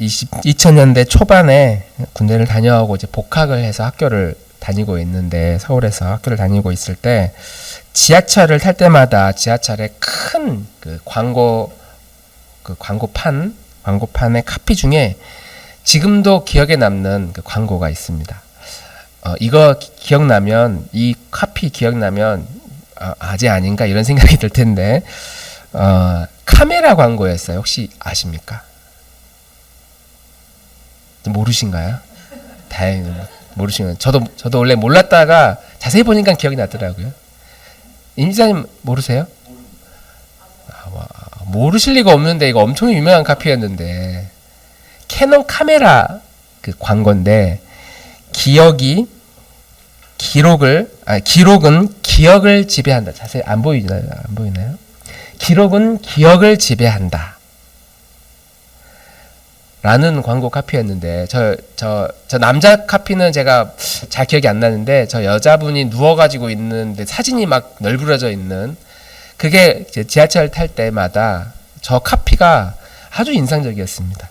2000년대 초반에 군대를 다녀오고 이제 복학을 해서 학교를 다니고 있는데, 서울에서 학교를 다니고 있을 때 지하철을 탈 때마다 지하철에 큰 광고판의 카피 중에 지금도 기억에 남는 그 광고가 있습니다. 이거 기억나면, 이 카피 기억나면 아재 아닌가 이런 생각이 들 텐데, 카메라 광고였어요. 혹시 아십니까? 모르신가요? 다행히 모르시는. 저도 원래 몰랐다가 자세히 보니까 기억이 나더라고요. 임 지사님 모르세요? 모르실 리가 없는데, 이거 엄청 유명한 카피였는데, 캐논 카메라 그 광고인데, 기록은 기억을 지배한다. 자세히 안 보이나요? 기록은 기억을 지배한다. 라는 광고 카피였는데, 저 남자 카피는 제가 잘 기억이 안 나는데, 저 여자분이 누워가지고 있는데 사진이 막 널브러져 있는, 그게 지하철 탈 때마다 저 카피가 아주 인상적이었습니다.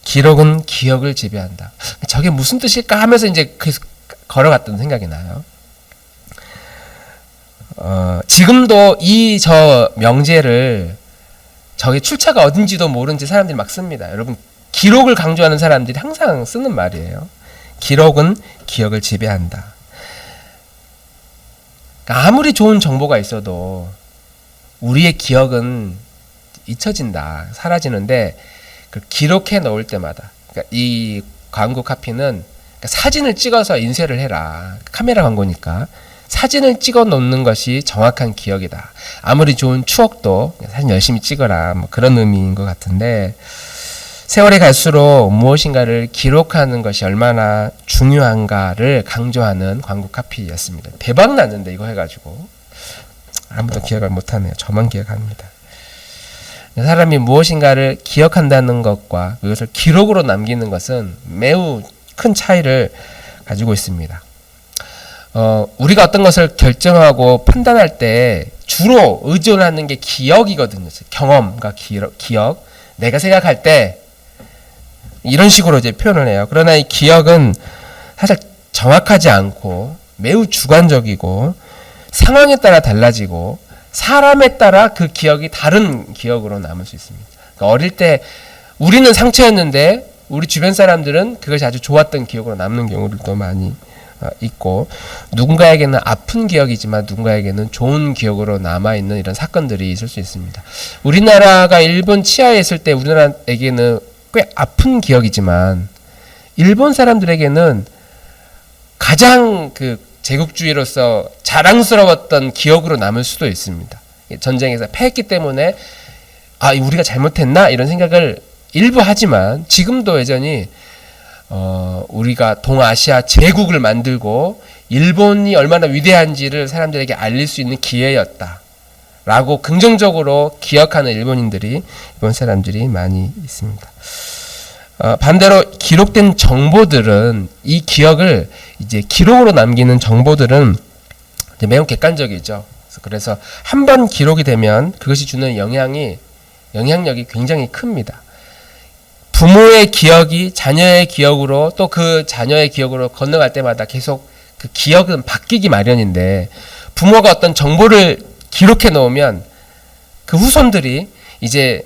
기록은 기억을 지배한다. 저게 무슨 뜻일까 하면서 이제 계속 걸어갔던 생각이 나요. 지금도 저 명제를, 저게 출처가 어딘지도 모르는 사람들이 막 씁니다. 여러분, 기록을 강조하는 사람들이 항상 쓰는 말이에요. 기록은 기억을 지배한다. 그러니까 아무리 좋은 정보가 있어도 우리의 기억은 잊혀진다, 사라지는데, 그 기록해 놓을 때마다, 그러니까 이 광고 카피는 사진을 찍어서 인쇄를 해라. 카메라 광고니까 사진을 찍어 놓는 것이 정확한 기억이다. 아무리 좋은 추억도 사진 열심히 찍어라, 뭐 그런 의미인 것 같은데, 세월이 갈수록 무엇인가를 기록하는 것이 얼마나 중요한가를 강조하는 광고 카피였습니다. 대박 났는데, 이거 해가지고 아무도 기억을 못하네요. 저만 기억합니다. 사람이 무엇인가를 기억한다는 것과 그것을 기록으로 남기는 것은 매우 큰 차이를 가지고 있습니다. 우리가 어떤 것을 결정하고 판단할 때 주로 의존하는 게 기억이거든요. 경험과 기억. 내가 생각할 때 이런 식으로 이제 표현을 해요. 그러나 이 기억은 사실 정확하지 않고 매우 주관적이고 상황에 따라 달라지고 사람에 따라 그 기억이 다른 기억으로 남을 수 있습니다. 그러니까 어릴 때 우리는 상처였는데 우리 주변 사람들은 그것이 아주 좋았던 기억으로 남는 경우들도 많이 있고, 누군가에게는 아픈 기억이지만 누군가에게는 좋은 기억으로 남아있는 이런 사건들이 있을 수 있습니다. 우리나라가 일본 치하에 있을 때 우리나라에게는 꽤 아픈 기억이지만 일본 사람들에게는 가장 제국주의로서 자랑스러웠던 기억으로 남을 수도 있습니다. 전쟁에서 패했기 때문에 우리가 잘못했나 이런 생각을 일부 하지만, 지금도 여전히 우리가 동아시아 제국을 만들고 일본이 얼마나 위대한지를 사람들에게 알릴 수 있는 기회였다 라고 긍정적으로 기억하는 일본 사람들이 많이 있습니다. 반대로 기록된 정보들은, 이 기억을 이제 기록으로 남기는 정보들은 이제 매우 객관적이죠. 그래서 한 번 기록이 되면 그것이 주는 영향력이 굉장히 큽니다. 부모의 기억이 자녀의 기억으로, 또 그 자녀의 기억으로 건너갈 때마다 계속 그 기억은 바뀌기 마련인데, 부모가 어떤 정보를 기록해 놓으면 그 후손들이 이제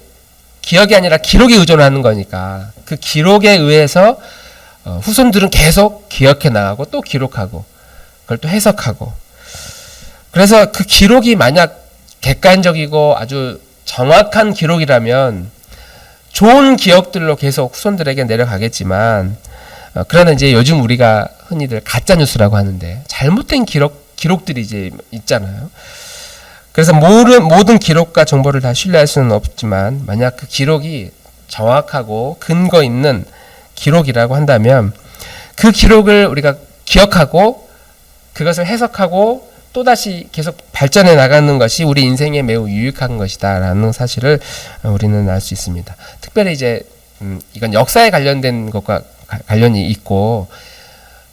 기억이 아니라 기록에 의존하는 거니까 그 기록에 의해서 후손들은 계속 기억해 나가고 또 기록하고 그걸 또 해석하고, 그래서 그 기록이 만약 객관적이고 아주 정확한 기록이라면 좋은 기억들로 계속 후손들에게 내려가겠지만, 그러나 이제 요즘 우리가 흔히들 가짜 뉴스라고 하는데 잘못된 기록들이 이제 있잖아요. 그래서 모든 기록과 정보를 다 신뢰할 수는 없지만, 만약 그 기록이 정확하고 근거 있는 기록이라고 한다면 그 기록을 우리가 기억하고 그것을 해석하고 또다시 계속 발전해 나가는 것이 우리 인생에 매우 유익한 것이다 라는 사실을 우리는 알 수 있습니다. 특별히 이제 이건 역사에 관련된 것과 관련이 있고,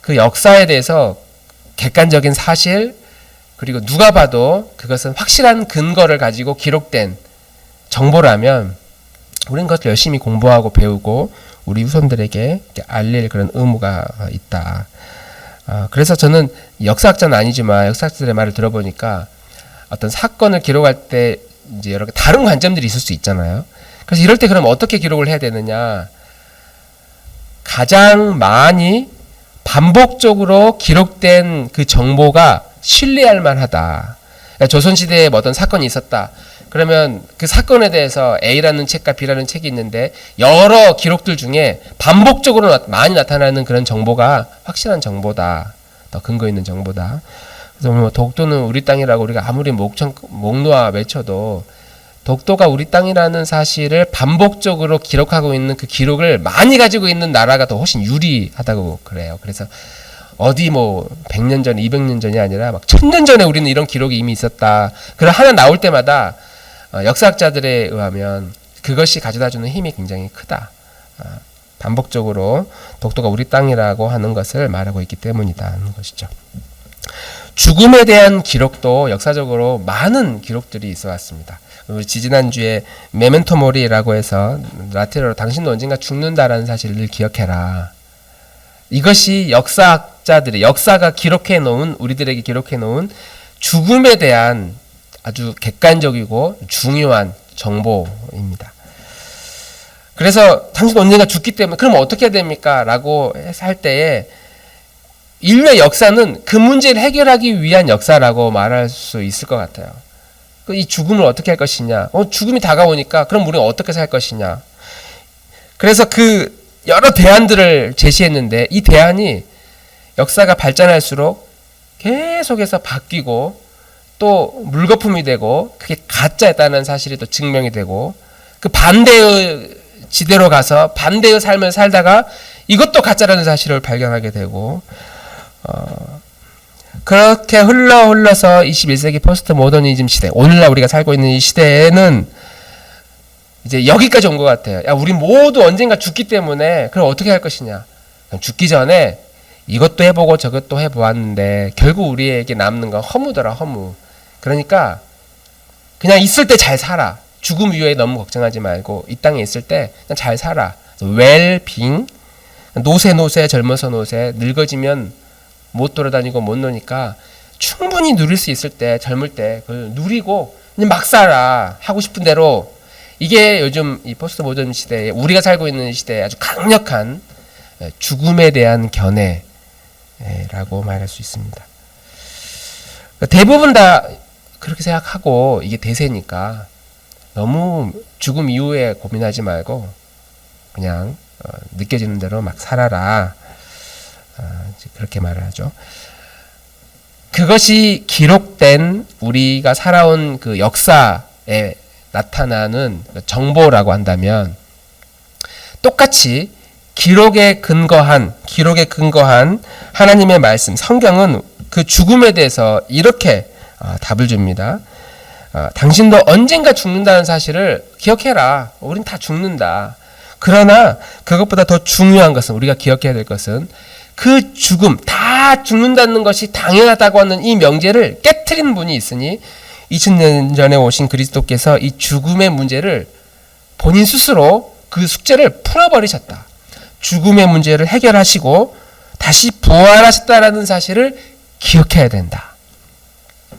그 역사에 대해서 객관적인 사실, 그리고 누가 봐도 그것은 확실한 근거를 가지고 기록된 정보라면 우리는 그것을 열심히 공부하고 배우고 우리 후손들에게 알릴 그런 의무가 있다. 그래서 저는 역사학자는 아니지만 역사학자들의 말을 들어보니까 어떤 사건을 기록할 때 이제 여러 다른 관점들이 있을 수 있잖아요. 그래서 이럴 때 그럼 어떻게 기록을 해야 되느냐? 가장 많이 반복적으로 기록된 그 정보가 신뢰할 만하다. 그러니까 조선시대에 뭐 어떤 사건이 있었다. 그러면 그 사건에 대해서 A라는 책과 B라는 책이 있는데 여러 기록들 중에 반복적으로 많이 나타나는 그런 정보가 확실한 정보다. 더 근거 있는 정보다. 그래서 뭐 독도는 우리 땅이라고 우리가 아무리 목놓아 외쳐도 독도가 우리 땅이라는 사실을 반복적으로 기록하고 있는 그 기록을 많이 가지고 있는 나라가 더 훨씬 유리하다고 그래요. 그래서 어디 뭐 100년 전, 200년 전이 아니라 막 1000년 전에 우리는 이런 기록이 이미 있었다. 그런 하나 나올 때마다 역사학자들에 의하면 그것이 가져다주는 힘이 굉장히 크다. 반복적으로 독도가 우리 땅이라고 하는 것을 말하고 있기 때문이라는 것이죠. 죽음에 대한 기록도 역사적으로 많은 기록들이 있어 왔습니다. 지지난주에 메멘토 모리라고 해서 라틴어로 당신도 언젠가 죽는다라는 사실을 기억해라. 이것이 역사학자들이 역사가 기록해 놓은 우리들에게 기록해 놓은 죽음에 대한 아주 객관적이고 중요한 정보입니다. 그래서 당신도 언젠가 죽기 때문에 그럼 어떻게 해야 됩니까? 라고 할 때에 인류의 역사는 그 문제를 해결하기 위한 역사라고 말할 수 있을 것 같아요. 이 죽음을 어떻게 할 것이냐? 죽음이 다가오니까 그럼 우리가 어떻게 살 것이냐? 그래서 그 여러 대안들을 제시했는데 이 대안이 역사가 발전할수록 계속해서 바뀌고 또 물거품이 되고 그게 가짜였다는 사실이 또 증명이 되고 그 반대의 지대로 가서 반대의 삶을 살다가 이것도 가짜라는 사실을 발견하게 되고 그렇게 흘러서 21세기 포스트 모더니즘 시대, 오늘날 우리가 살고 있는 이 시대에는 이제 여기까지 온 것 같아요. 야, 우리 모두 언젠가 죽기 때문에 그럼 어떻게 할 것이냐? 죽기 전에 이것도 해보고 저것도 해보았는데 결국 우리에게 남는 건 허무더라, 허무. 그러니까 그냥 있을 때 잘 살아. 죽음 이후에 너무 걱정하지 말고 이 땅에 있을 때 그냥 잘 살아. 웰빙, 노세, 젊어서 노세, 늙어지면 못 돌아다니고 못 노니까 충분히 누릴 수 있을 때 젊을 때 그걸 누리고 그냥 막 살아. 하고 싶은 대로. 이게 요즘 이 포스트 모던 시대에 우리가 살고 있는 시대에 아주 강력한 죽음에 대한 견해라고 말할 수 있습니다. 대부분 다 그렇게 생각하고 이게 대세니까 너무 죽음 이후에 고민하지 말고 그냥 느껴지는 대로 막 살아라. 그렇게 말을 하죠. 그것이 기록된 우리가 살아온 그 역사에 나타나는 정보라고 한다면 똑같이 기록에 근거한 하나님의 말씀, 성경은 그 죽음에 대해서 이렇게 답을 줍니다. 당신도 언젠가 죽는다는 사실을 기억해라. 우린 다 죽는다. 그러나 그것보다 더 중요한 것은 우리가 기억해야 될 것은 그 죽음, 다 죽는다는 것이 당연하다고 하는 이 명제를 깨트리는 분이 있으니 2000년 전에 오신 그리스도께서 이 죽음의 문제를 본인 스스로 그 숙제를 풀어버리셨다. 죽음의 문제를 해결하시고 다시 부활하셨다라는 사실을 기억해야 된다.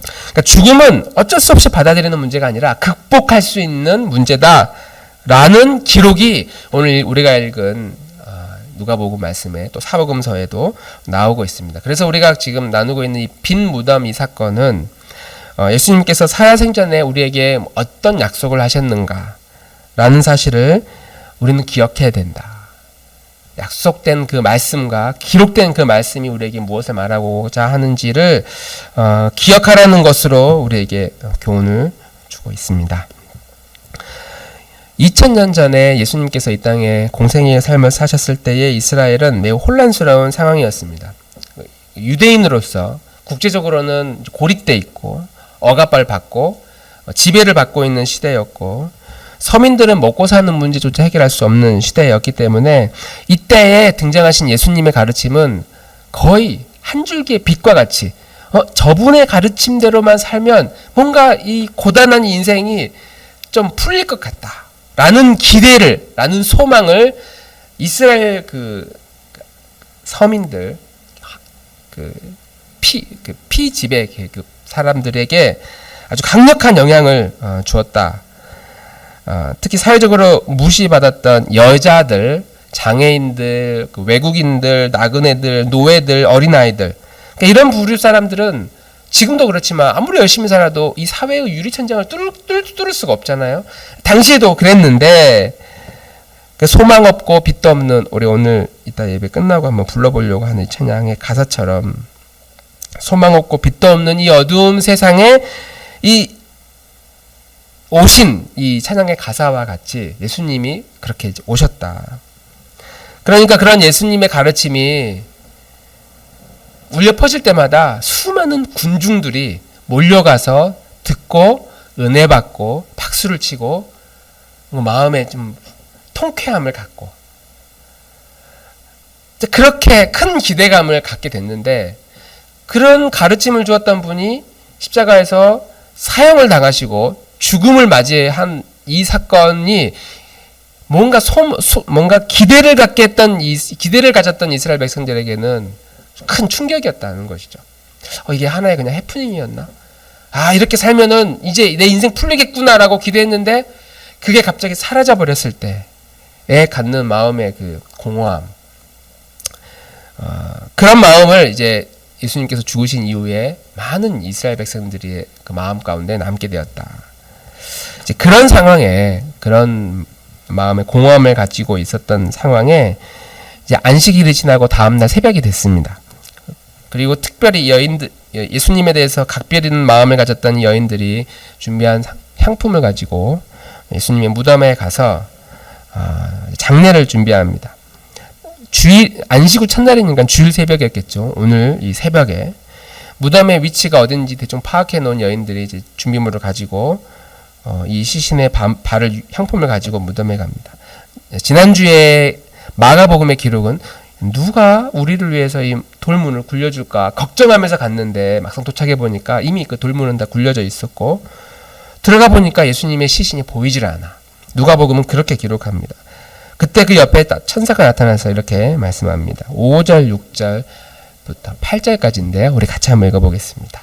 그러니까 죽음은 어쩔 수 없이 받아들이는 문제가 아니라 극복할 수 있는 문제다라는 기록이 오늘 우리가 읽은 누가복음 말씀에 또 사복음서에도 나오고 있습니다. 그래서 우리가 지금 나누고 있는 이 빈 무덤 이 사건은 예수님께서 살아생전에 우리에게 어떤 약속을 하셨는가라는 사실을 우리는 기억해야 된다. 약속된 그 말씀과 기록된 그 말씀이 우리에게 무엇을 말하고자 하는지를 기억하라는 것으로 우리에게 교훈을 주고 있습니다. 2000년 전에 예수님께서 이 땅에 공생애의 삶을 사셨을 때의 이스라엘은 매우 혼란스러운 상황이었습니다. 유대인으로서 국제적으로는 고립돼 있고 억압을 받고 지배를 받고 있는 시대였고 서민들은 먹고 사는 문제조차 해결할 수 없는 시대였기 때문에 이때에 등장하신 예수님의 가르침은 거의 한 줄기의 빛과 같이 저분의 가르침대로만 살면 뭔가 이 고단한 인생이 좀 풀릴 것 같다 라는 기대를, 라는 소망을 이스라엘 그 서민들, 그 피지배 계급 사람들에게 아주 강력한 영향을 주었다. 특히 사회적으로 무시받았던 여자들, 장애인들, 그 외국인들, 나그네들, 노예들, 어린아이들, 그러니까 이런 부류 사람들은 지금도 그렇지만 아무리 열심히 살아도 이 사회의 유리천장을 뚫을 수가 없잖아요. 당시에도 그랬는데, 그 소망 없고 빛도 없는, 우리 오늘 이따 예배 끝나고 한번 불러보려고 하는 이 찬양의 가사처럼 소망 없고 빛도 없는 이 어두운 세상에 이 오신 이 찬양의 가사와 같이 예수님이 그렇게 오셨다. 그러니까 그런 예수님의 가르침이 울려 퍼질 때마다 수많은 군중들이 몰려가서 듣고 은혜 받고 박수를 치고 마음에 좀 통쾌함을 갖고 그렇게 큰 기대감을 갖게 됐는데, 그런 가르침을 주었던 분이 십자가에서 사형을 당하시고 죽음을 맞이한 이 사건이 뭔가 기대를 갖게 했던 기대를 가졌던 이스라엘 백성들에게는 큰 충격이었다는 것이죠. 이게 하나의 그냥 해프닝이었나? 이렇게 살면은 이제 내 인생 풀리겠구나라고 기대했는데 그게 갑자기 사라져 버렸을 때에 갖는 마음의 그 공허함, 그런 마음을 이제 예수님께서 죽으신 이후에 많은 이스라엘 백성들이 그 마음 가운데 남게 되었다. 이제 그런 상황에, 그런 마음의 공허함을 가지고 있었던 상황에 이제 안식일이 지나고 다음날 새벽이 됐습니다. 그리고 특별히 예수님에 대해서 각별한 마음을 가졌던 이 여인들이 준비한 향품을 가지고 예수님의 무덤에 가서 장례를 준비합니다. 안식 후 첫날이니까 주일 새벽이었겠죠. 오늘 이 새벽에 무덤의 위치가 어딘지 대충 파악해 놓은 여인들이 이제 준비물을 가지고 이 시신의 발을 향품을 가지고 무덤에 갑니다. 지난주에 마가복음의 기록은 누가 우리를 위해서 이 돌문을 굴려줄까 걱정하면서 갔는데 막상 도착해 보니까 이미 그 돌문은 다 굴려져 있었고, 들어가 보니까 예수님의 시신이 보이질 않아. 누가복음은 그렇게 기록합니다. 그때 그 옆에 천사가 나타나서 이렇게 말씀합니다. 5절, 6절부터 8절까지인데요. 우리 같이 한번 읽어보겠습니다.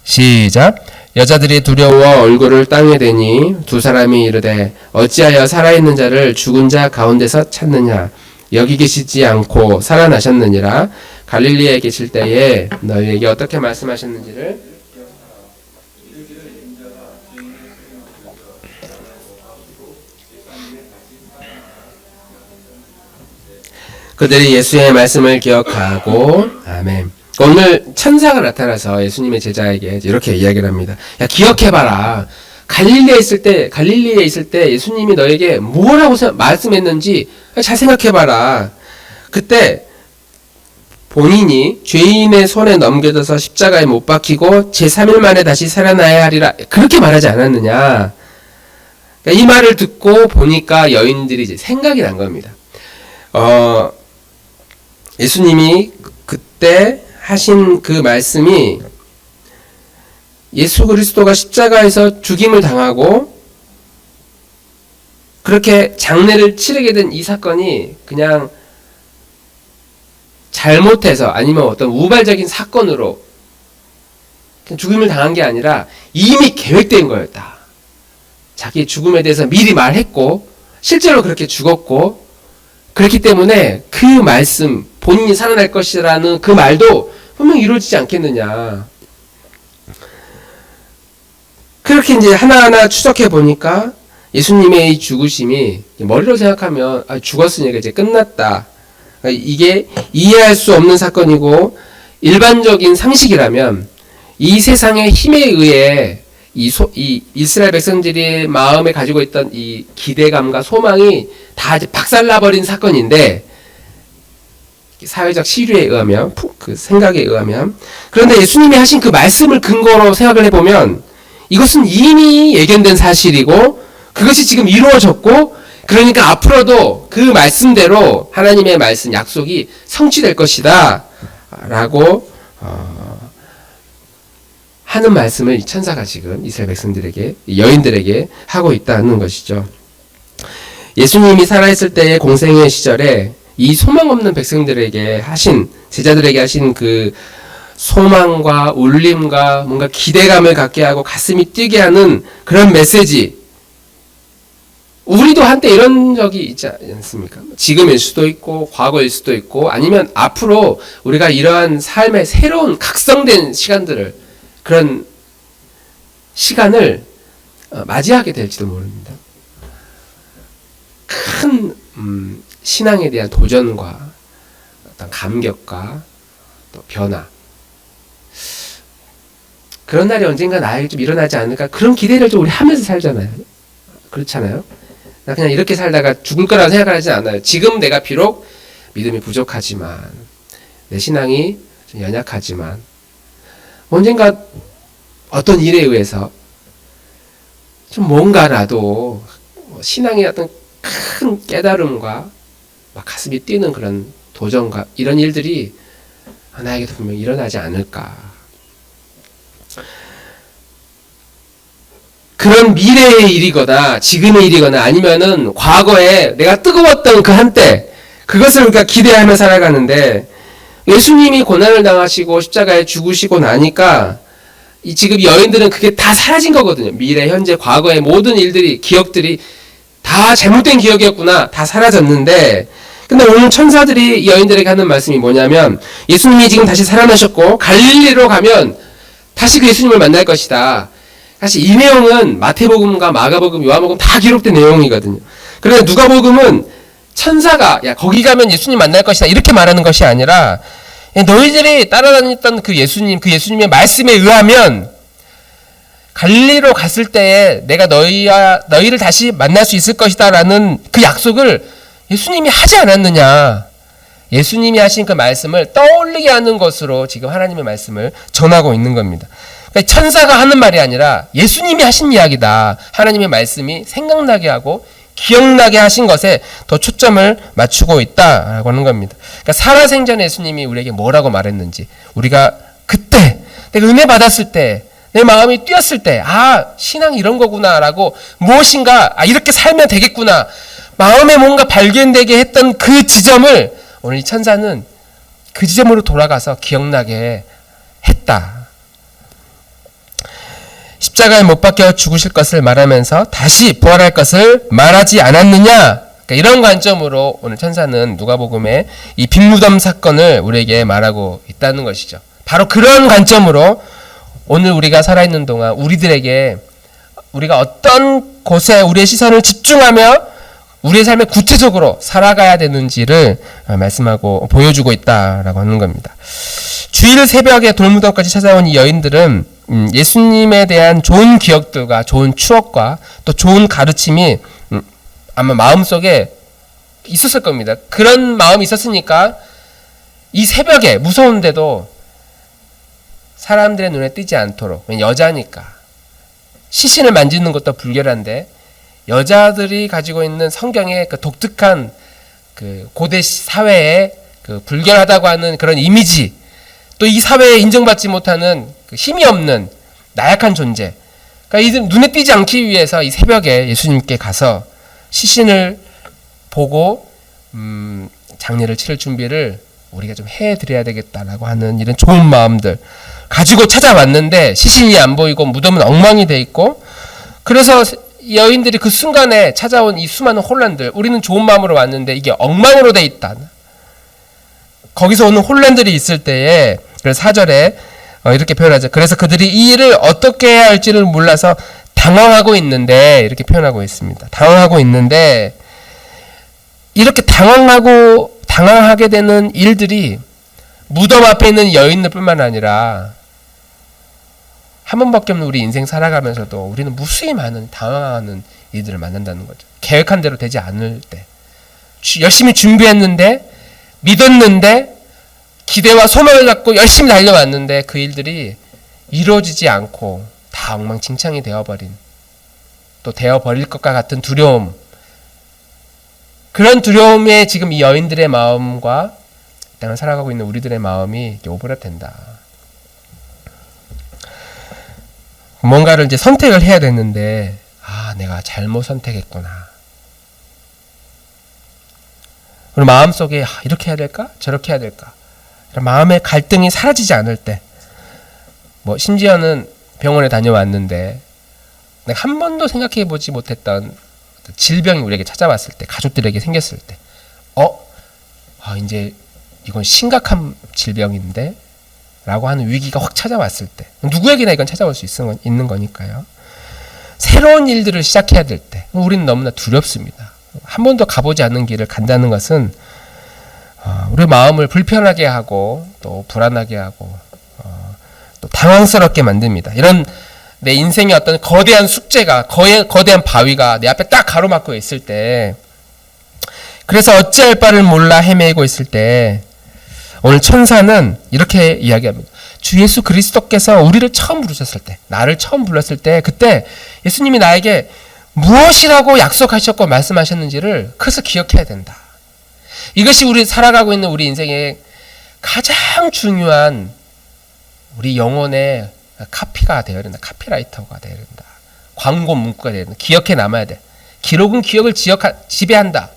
시작. 여자들이 두려워 얼굴을 땅에 대니 두 사람이 이르되 어찌하여 살아있는 자를 죽은 자 가운데서 찾느냐? 여기 계시지 않고 살아나셨느니라. 갈릴리에 계실 때에 너희에게 어떻게 말씀하셨는지를 그들이 예수의 말씀을 기억하고, 아멘. 오늘 천사가 나타나서 예수님의 제자에게 이렇게 이야기를 합니다. 야, 기억해봐라. 갈릴리에 있을 때 예수님이 너에게 뭐라고 말씀했는지 잘 생각해봐라. 그때 본인이 죄인의 손에 넘겨져서 십자가에 못 박히고 제3일 만에 다시 살아나야 하리라. 그렇게 말하지 않았느냐. 그러니까 이 말을 듣고 보니까 여인들이 이제 생각이 난 겁니다. 예수님이 그때 하신 그 말씀이 예수 그리스도가 십자가에서 죽임을 당하고 그렇게 장례를 치르게 된 이 사건이 그냥 잘못해서 아니면 어떤 우발적인 사건으로 죽임을 당한 게 아니라 이미 계획된 거였다. 자기 죽음에 대해서 미리 말했고 실제로 그렇게 죽었고, 그렇기 때문에 그 말씀, 본인이 살아날 것이라는 그 말도 분명히 이루어지지 않겠느냐. 그렇게 이제 하나하나 추적해 보니까 예수님의 이 죽으심이 머리로 생각하면 죽었으니까 이제 끝났다. 이게 이해할 수 없는 사건이고, 일반적인 상식이라면 이 세상의 힘에 의해 이 이스라엘 백성들이 마음에 가지고 있던 이 기대감과 소망이 다 이제 박살나버린 사건인데, 사회적 시류에 의하면, 그 생각에 의하면. 그런데 예수님이 하신 그 말씀을 근거로 생각을 해보면 이것은 이미 예견된 사실이고 그것이 지금 이루어졌고, 그러니까 앞으로도 그 말씀대로 하나님의 말씀, 약속이 성취될 것이다 라고 하는 말씀을 이 천사가 지금 이스라엘 백성들에게, 여인들에게 하고 있다는 것이죠. 예수님이 살아있을 때의 공생의 시절에 이 소망 없는 백성들에게 하신, 제자들에게 하신 그 소망과 울림과 뭔가 기대감을 갖게 하고 가슴이 뛰게 하는 그런 메시지. 우리도 한때 이런 적이 있지 않습니까? 지금일 수도 있고 과거일 수도 있고 아니면 앞으로 우리가 이러한 삶의 새로운 각성된 시간들을, 그런 시간을 맞이하게 될지도 모릅니다. 큰 신앙에 대한 도전과 어떤 감격과 또 변화, 그런 날이 언젠가 나에게 좀 일어나지 않을까, 그런 기대를 좀 우리 하면서 살잖아요. 그렇잖아요. 나 그냥 이렇게 살다가 죽을 거라고 생각하지 않아요. 지금 내가 비록 믿음이 부족하지만, 내 신앙이 좀 연약하지만, 언젠가 어떤 일에 의해서 좀 뭔가라도 신앙의 어떤 큰 깨달음과 막 가슴이 뛰는 그런 도전과 이런 일들이 나에게도 분명히 일어나지 않을까. 그런 미래의 일이거나 지금의 일이거나 아니면은 과거에 내가 뜨거웠던 그 한때, 그것을 우리가 기대하며 살아가는데, 예수님이 고난을 당하시고 십자가에 죽으시고 나니까 지금 여인들은 그게 다 사라진 거거든요. 미래, 현재, 과거의 모든 일들이, 기억들이 다 잘못된 기억이었구나, 다 사라졌는데, 근데 오늘 천사들이 이 여인들에게 하는 말씀이 뭐냐면, 예수님이 지금 다시 살아나셨고 갈릴리로 가면 다시 그 예수님을 만날 것이다. 사실 이 내용은 마태복음과 마가복음, 요한복음 다 기록된 내용이거든요. 그런데 누가복음은 천사가 야 거기 가면 예수님 만날 것이다 이렇게 말하는 것이 아니라, 너희들이 따라다녔던 그 예수님의 말씀에 의하면 갈릴리로 갔을 때에 내가 너희를 다시 만날 수 있을 것이다 라는 그 약속을 예수님이 하지 않았느냐. 예수님이 하신 그 말씀을 떠올리게 하는 것으로 지금 하나님의 말씀을 전하고 있는 겁니다. 그러니까 천사가 하는 말이 아니라 예수님이 하신 이야기다. 하나님의 말씀이 생각나게 하고 기억나게 하신 것에 더 초점을 맞추고 있다라고 하는 겁니다. 그러니까 살아생전 예수님이 우리에게 뭐라고 말했는지, 우리가 그때 내가 은혜 받았을 때, 내 마음이 뛰었을 때, 신앙이 이런 거구나라고, 무엇인가 이렇게 살면 되겠구나, 마음에 뭔가 발견되게 했던 그 지점을 오늘 이 천사는 그 지점으로 돌아가서 기억나게 했다. 십자가에 못 박혀 죽으실 것을 말하면서 다시 부활할 것을 말하지 않았느냐. 그러니까 이런 관점으로 오늘 천사는 누가복음의 이 빈무덤 사건을 우리에게 말하고 있다는 것이죠. 바로 그런 관점으로 오늘 우리가 살아있는 동안 우리들에게, 우리가 어떤 곳에 우리의 시선을 집중하며 우리의 삶에 구체적으로 살아가야 되는지를 말씀하고 보여주고 있다라고 하는 겁니다. 주일 새벽에 돌무덤까지 찾아온 이 여인들은 예수님에 대한 좋은 기억들과 좋은 추억과 또 좋은 가르침이 아마 마음속에 있었을 겁니다. 그런 마음이 있었으니까 이 새벽에 무서운데도 사람들의 눈에 띄지 않도록, 여자니까 시신을 만지는 것도 불결한데 여자들이 가지고 있는 성경의 그 독특한 그 고대 사회의 그 불결하다고 하는 그런 이미지, 또 이 사회에 인정받지 못하는 그 힘이 없는 나약한 존재, 그러니까 이들 눈에 띄지 않기 위해서 이 새벽에 예수님께 가서 시신을 보고 장례를 치를 준비를 우리가 좀 해드려야 되겠다라고 하는 이런 좋은 마음들 가지고 찾아왔는데, 시신이 안 보이고 무덤은 엉망이 돼 있고, 그래서 여인들이 그 순간에 찾아온 이 수많은 혼란들, 우리는 좋은 마음으로 왔는데 이게 엉망으로 돼 있다. 거기서 오는 혼란들이 있을 때에, 그래서 4절에 이렇게 표현하죠. 그래서 그들이 이 일을 어떻게 해야 할지를 몰라서 당황하고 있는데, 이렇게 표현하고 있습니다. 당황하고 있는데, 이렇게 당황하게 되는 일들이 무덤 앞에 있는 여인들 뿐만 아니라 한 번밖에 없는 우리 인생 살아가면서도 우리는 무수히 많은 당황하는 일들을 만난다는 거죠. 계획한 대로 되지 않을 때, 열심히 준비했는데, 믿었는데, 기대와 소망을 갖고 열심히 달려왔는데 그 일들이 이루어지지 않고 다 엉망진창이 되어버린, 또 되어버릴 것과 같은 두려움, 그런 두려움에 지금 이 여인들의 마음과 이 땅을 살아가고 있는 우리들의 마음이 오버랩된다. 뭔가를 이제 선택을 해야 되는데, 내가 잘못 선택했구나. 우리 마음속에 이렇게 해야 될까? 저렇게 해야 될까? 마음의 갈등이 사라지지 않을 때, 뭐 심지어는 병원에 다녀왔는데 내가 한 번도 생각해 보지 못했던 질병이 우리에게 찾아왔을 때, 가족들에게 생겼을 때, 이제 이건 심각한 질병인데 라고 하는 위기가 확 찾아왔을 때, 누구에게나 이건 찾아올 수 있는 거니까요. 새로운 일들을 시작해야 될 때 우리는 너무나 두렵습니다. 한 번도 가보지 않는 길을 간다는 것은 우리 마음을 불편하게 하고 또 불안하게 하고 또 당황스럽게 만듭니다. 이런 내 인생의 어떤 거대한 숙제가, 거대한 바위가 내 앞에 딱 가로막고 있을 때, 그래서 어찌할 바를 몰라 헤매고 있을 때 오늘 천사는 이렇게 이야기합니다. 주 예수 그리스도께서 우리를 처음 부르셨을 때, 나를 처음 불렀을 때, 그때 예수님이 나에게 무엇이라고 약속하셨고 말씀하셨는지를 그것을 기억해야 된다. 이것이 우리 살아가고 있는 우리 인생의 가장 중요한 우리 영혼의 카피가 되어야 된다. 카피라이터가 되어야 된다. 광고 문구가 되어야 된다. 기억해 남아야 돼. 기록은 기억을 지배한다.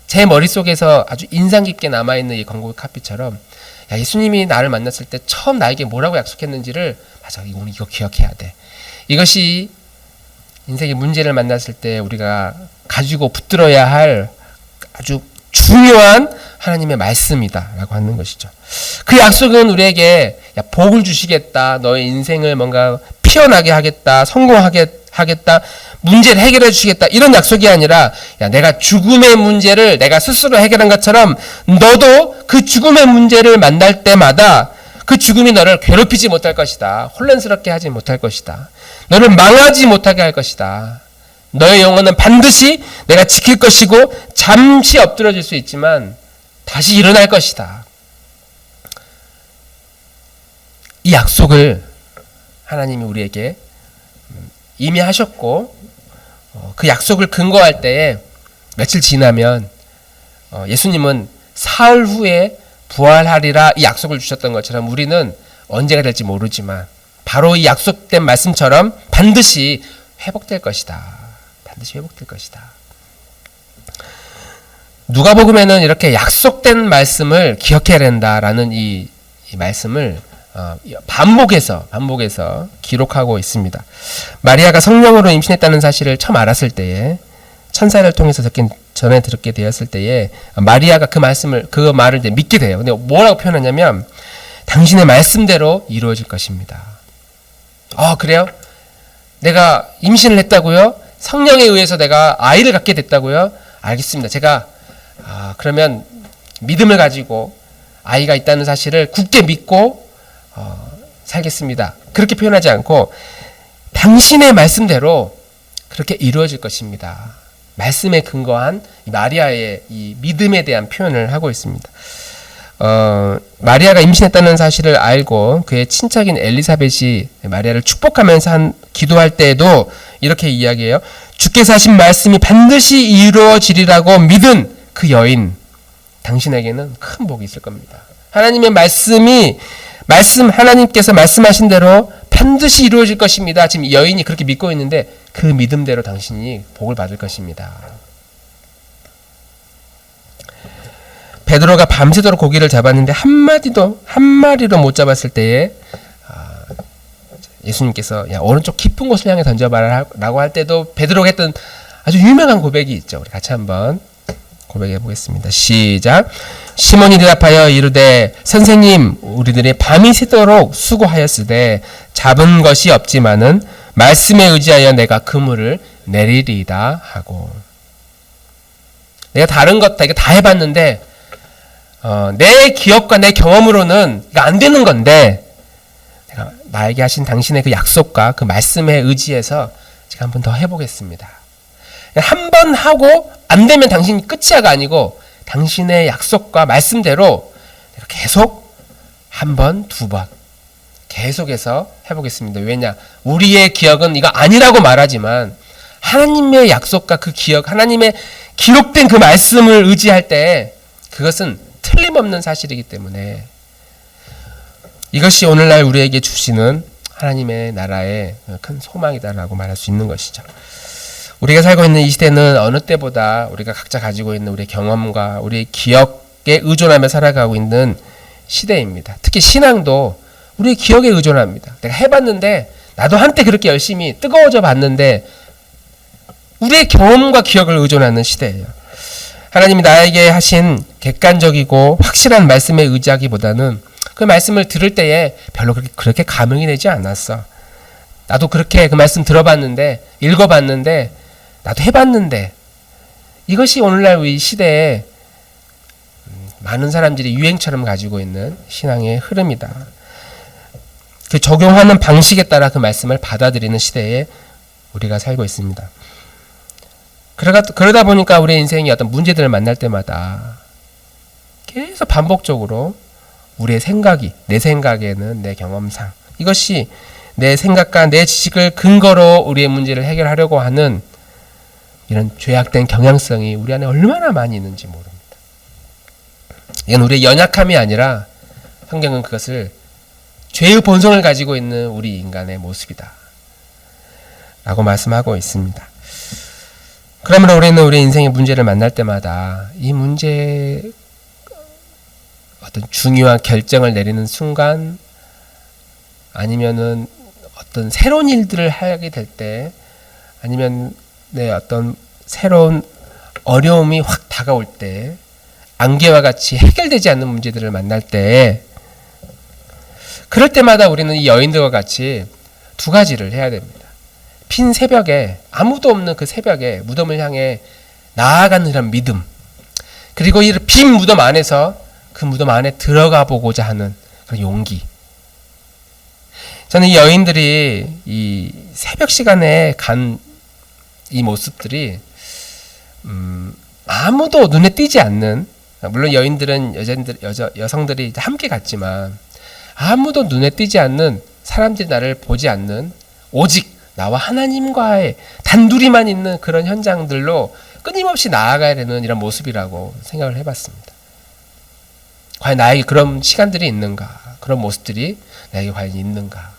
제 머릿속에서 아주 인상 깊게 남아있는 이 광고 카피처럼, 예수님이 나를 만났을 때 처음 나에게 뭐라고 약속했는지를, 맞아, 이거 기억해야 돼. 이것이 인생의 문제를 만났을 때 우리가 가지고 붙들어야 할 아주 중요한 하나님의 말씀이다 라고 하는 것이죠. 그 약속은 우리에게 복을 주시겠다, 너의 인생을 뭔가 피어나게 하겠다, 성공하게 하겠다, 문제를 해결해 주시겠다, 이런 약속이 아니라, 내가 죽음의 문제를 내가 스스로 해결한 것처럼 너도 그 죽음의 문제를 만날 때마다 그 죽음이 너를 괴롭히지 못할 것이다, 혼란스럽게 하지 못할 것이다, 너를 망하지 못하게 할 것이다, 너의 영혼은 반드시 내가 지킬 것이고 잠시 엎드러질 수 있지만 다시 일어날 것이다. 이 약속을 하나님이 우리에게 이미 하셨고, 그 약속을 근거할 때에 며칠 지나면 예수님은 사흘 후에 부활하리라 이 약속을 주셨던 것처럼 우리는 언제가 될지 모르지만 바로 이 약속된 말씀처럼 반드시 회복될 것이다. 반드시 회복될 것이다. 누가복음에는 이렇게 약속된 말씀을 기억해야 된다라는 이 말씀을 반복해서 기록하고 있습니다. 마리아가 성령으로 임신했다는 사실을 처음 알았을 때에, 천사를 통해서 전해 듣게 되었을 때에 마리아가 그 말을 이제 믿게 돼요. 근데 뭐라고 표현하냐면, 당신의 말씀대로 이루어질 것입니다. 그래요? 내가 임신을 했다고요? 성령에 의해서 내가 아이를 갖게 됐다고요? 알겠습니다. 제가 그러면 믿음을 가지고 아이가 있다는 사실을 굳게 믿고 살겠습니다. 그렇게 표현하지 않고 당신의 말씀대로 그렇게 이루어질 것입니다. 말씀에 근거한 마리아의 이 믿음에 대한 표현을 하고 있습니다. 마리아가 임신했다는 사실을 알고 그의 친척인 엘리사벳이 마리아를 축복하면서 기도할 때에도 이렇게 이야기해요. 주께서 하신 말씀이 반드시 이루어지리라고 믿은 그 여인, 당신에게는 큰 복이 있을 겁니다. 하나님의 하나님께서 말씀하신 대로 반드시 이루어질 것입니다. 지금 이 여인이 그렇게 믿고 있는데 그 믿음대로 당신이 복을 받을 것입니다. 베드로가 밤새도록 고기를 잡았는데 한 마리도 못 잡았을 때에 예수님께서 오른쪽 깊은 곳을 향해 던져봐라 라고 할 때도 베드로가 했던 아주 유명한 고백이 있죠. 우리 같이 한번 고백해 보겠습니다. 시작. 시몬이 대답하여 이르되 선생님, 우리들이 밤이 새도록 수고하였으되 잡은 것이 없지만은 말씀에 의지하여 내가 그물을 내리리이다 하고. 내가 다른 것 이거 다 해봤는데 내 기억과 내 경험으로는 이거 안 되는 건데, 내가 나에게 하신 당신의 그 약속과 그 말씀에 의지해서 제가 한 번 더 해보겠습니다. 한 번 하고 안 되면 당신이 끝이야가 아니고 당신의 약속과 말씀대로 계속 한 번, 두 번 계속해서 해보겠습니다. 왜냐? 우리의 기억은 이거 아니라고 말하지만 하나님의 약속과 그 기억, 하나님의 기록된 그 말씀을 의지할 때 그것은 틀림없는 사실이기 때문에 이것이 오늘날 우리에게 주시는 하나님의 나라의 큰 소망이다라고 말할 수 있는 것이죠. 우리가 살고 있는 이 시대는 어느 때보다 우리가 각자 가지고 있는 우리의 경험과 우리의 기억에 의존하며 살아가고 있는 시대입니다. 특히 신앙도 우리의 기억에 의존합니다. 내가 해봤는데 나도 한때 그렇게 열심히 뜨거워져 봤는데 우리의 경험과 기억을 의존하는 시대예요. 하나님이 나에게 하신 객관적이고 확실한 말씀에 의지하기보다는 그 말씀을 들을 때에 별로 그렇게 감흥이 되지 않았어. 나도 그렇게 그 말씀 들어봤는데 읽어봤는데 나도 해봤는데 이것이 오늘날 우리 시대에 많은 사람들이 유행처럼 가지고 있는 신앙의 흐름이다. 그 적용하는 방식에 따라 그 말씀을 받아들이는 시대에 우리가 살고 있습니다. 그러다 보니까 우리의 인생이 어떤 문제들을 만날 때마다 계속 반복적으로 우리의 생각이, 내 생각에는 내 경험상 이것이 내 생각과 내 지식을 근거로 우리의 문제를 해결하려고 하는 이런 죄악된 경향성이 우리 안에 얼마나 많이 있는지 모릅니다. 이건 우리의 연약함이 아니라 성경은 그것을 죄의 본성을 가지고 있는 우리 인간의 모습이다 라고 말씀하고 있습니다. 그러므로 우리는 우리 인생의 문제를 만날 때마다 이 문제에 어떤 중요한 결정을 내리는 순간 아니면은 어떤 새로운 일들을 하게 될 때 아니면 내 어떤 새로운 어려움이 확 다가올 때 안개와 같이 해결되지 않는 문제들을 만날 때 그럴 때마다 우리는 이 여인들과 같이 두 가지를 해야 됩니다. 빈 새벽에 아무도 없는 그 새벽에 무덤을 향해 나아가는 그런 믿음 그리고 이 빈 무덤 안에서 그 무덤 안에 들어가 보고자 하는 그런 용기. 저는 이 여인들이 이 새벽 시간에 간 이 모습들이 아무도 눈에 띄지 않는 물론 여인들은 여성들이 함께 갔지만 아무도 눈에 띄지 않는 사람들이 나를 보지 않는 오직 나와 하나님과의 단둘이만 있는 그런 현장들로 끊임없이 나아가야 되는 이런 모습이라고 생각을 해봤습니다. 과연 나에게 그런 시간들이 있는가? 그런 모습들이 나에게 과연 있는가?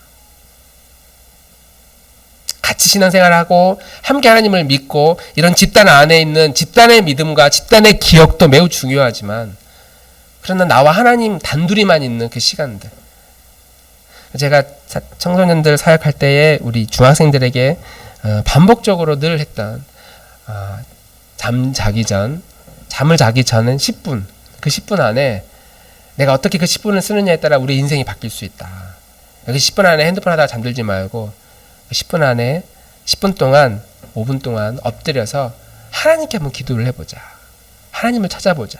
같이 신앙생활하고 함께 하나님을 믿고 이런 집단 안에 있는 집단의 믿음과 집단의 기억도 매우 중요하지만 그러나 나와 하나님 단둘이만 있는 그 시간들 제가 청소년들 사역할 때에 우리 중학생들에게 반복적으로 늘 했던 잠을 자기 전엔 10분 그 10분 안에 내가 어떻게 그 10분을 쓰느냐에 따라 우리 인생이 바뀔 수 있다. 그 10분 안에 핸드폰 하다가 잠들지 말고 10분 안에 10분 동안 5분 동안 엎드려서 하나님께 한번 기도를 해보자. 하나님을 찾아보자.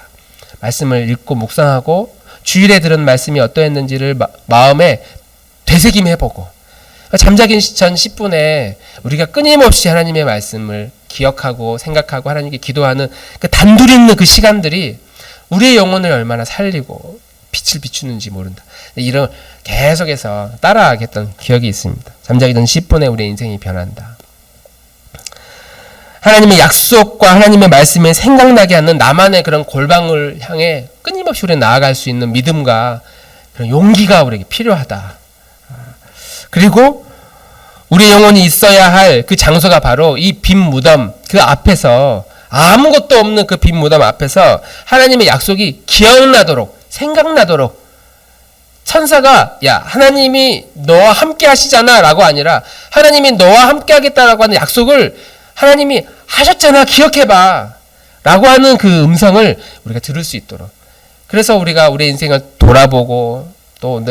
말씀을 읽고 묵상하고 주일에 들은 말씀이 어떠했는지를 마음에 되새김해보고 잠자기 전 10분에 우리가 끊임없이 하나님의 말씀을 기억하고 생각하고 하나님께 기도하는 그 단둘이 있는 그 시간들이 우리의 영혼을 얼마나 살리고 빛을 비추는지 모른다. 이런 계속해서 따라하겠던 기억이 있습니다. 잠자기 전 10분에 우리의 인생이 변한다. 하나님의 약속과 하나님의 말씀이 생각나게 하는 나만의 그런 골방을 향해 끊임없이 우리는 나아갈 수 있는 믿음과 그런 용기가 우리에게 필요하다. 그리고 우리의 영혼이 있어야 할 그 장소가 바로 이 빈 무덤 그 앞에서 아무것도 없는 그 빈 무덤 앞에서 하나님의 약속이 기억나도록 생각나도록 천사가 야 하나님이 너와 함께 하시잖아 라고 아니라 하나님이 너와 함께 하겠다라고 하는 약속을 하나님이 하셨잖아 기억해봐 라고 하는 그 음성을 우리가 들을 수 있도록 그래서 우리가 우리의 인생을 돌아보고 또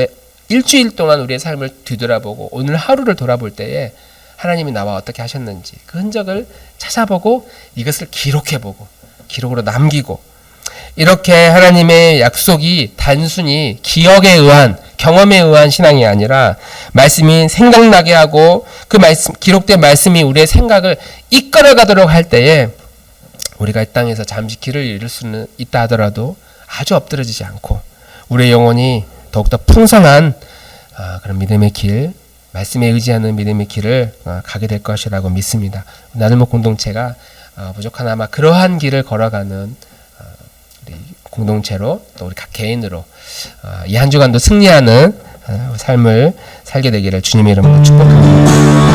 일주일 동안 우리의 삶을 뒤돌아보고 오늘 하루를 돌아볼 때에 하나님이 나와 어떻게 하셨는지 그 흔적을 찾아보고 이것을 기록해보고 기록으로 남기고 이렇게 하나님의 약속이 단순히 기억에 의한 경험에 의한 신앙이 아니라 말씀이 생각나게 하고 그 말씀 기록된 말씀이 우리의 생각을 이끌어가도록 할 때에 우리가 이 땅에서 잠시 길을 잃을 수는 있다 하더라도 아주 엎드러지지 않고 우리의 영혼이 더욱더 풍성한 그런 믿음의 길 말씀에 의지하는 믿음의 길을 가게 될 것이라고 믿습니다. 나눔목 공동체가 부족하나마 그러한 길을 걸어가는 우리 공동체로 또 우리 각 개인으로 이 한 주간도 승리하는 삶을 살게 되기를 주님의 이름으로 축복합니다.